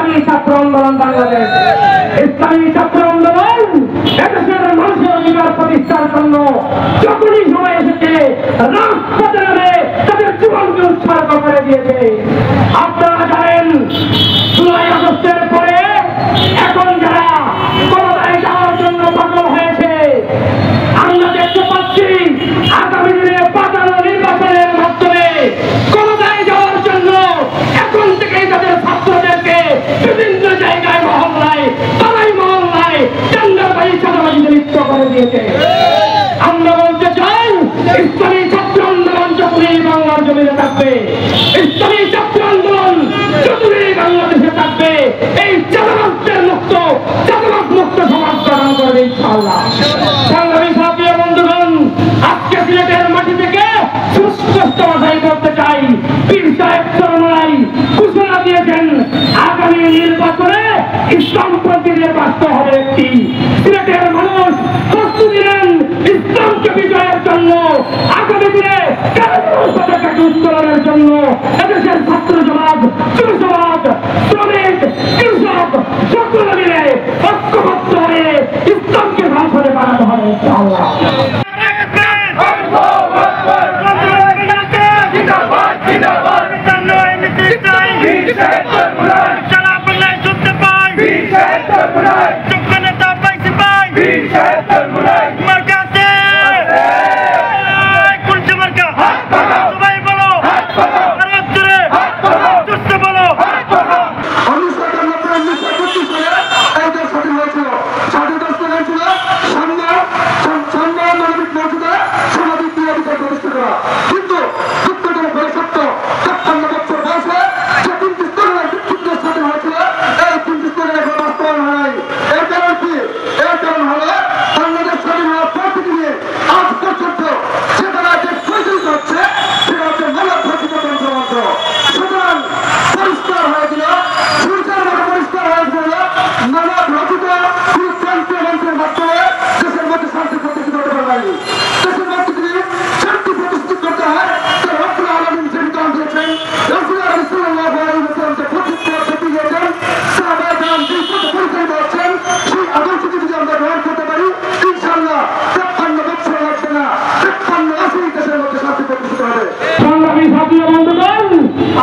ইসলামী ছাত্র আন্দোলন বাংলাদেশ। ইসলামী ছাত্র আন্দোলন এদেশের মানুষের অধিকার প্রতিষ্ঠার জন্য যখনই সময় এসেছে রাজপথে নেমে তাদের জীবনকে উৎসর্গ করে দিয়েছে। আপনারা জানেন 16 আগস্টের পরে এখন যারা ক্ষমতায় যাওয়ার জন্য পাগল হয়েছে, আমরা দেখতে পাচ্ছি আগামী দিনে পাতানো নির্বাচনের মাধ্যমে ক্ষমতায় যাওয়ার জন্য এখন থেকেই তাদের ছাত্রদেরকে বিভিন্ন জায়গায় মহল্লায় পাড়ায় মহল্লায় চান্দাবাড়ি চাঁদাবাড়িতে লিপ্ত করে দিয়েছে। আমরা বলতে চাই ইসলামী ছাত্র আন্দোলন যতদিন বাংলার জমিনে থাকবে, ইসলামী ছাত্র আন্দোলন যতদিন বাংলাদেশে থাকবে, এই চাঁদাবাজদের মুক্ত চাঁদাবাজ মুক্ত সমাজ গঠন করবে ইনশাআল্লাহ। সংগ্রামী সাথী বন্ধুগণ, আজকে সিলেটের মাটি থেকে সুস্পষ্ট ভাষায় বলতে চাই, পীর সাহেব চরমনাই ঘোষণা দিয়েছেন আগামী নির্বাচনে ইসলামপন্থী নির্বাচিত হবে একটি। সিলেটের মানুষ প্রস্তুতি নেন ইসলামকে বিজয়ের জন্য, আগামী দিনে উত্তোলনের জন্য এদেশের ছাত্র সমাজ, যুব সমাজ, শ্রমিক, কৃষক সকলে মিলে ঐক্যবদ্ধ হয়ে ইসলামকে ভাষণে বানাতে হবে ইনশাআল্লাহ।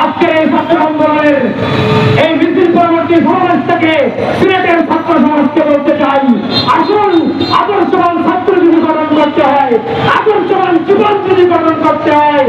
আজকে এই ছাত্র আন্দোলনের এই মিছিল পরবর্তী সমাবেশ থেকে সিলেটের ছাত্র সমাজকে বলতে চাই, আসুন আদর্শবান ছাত্র যদি গঠন করতে হয়, আদর্শবান জীবন যদি গঠন করতে হয়,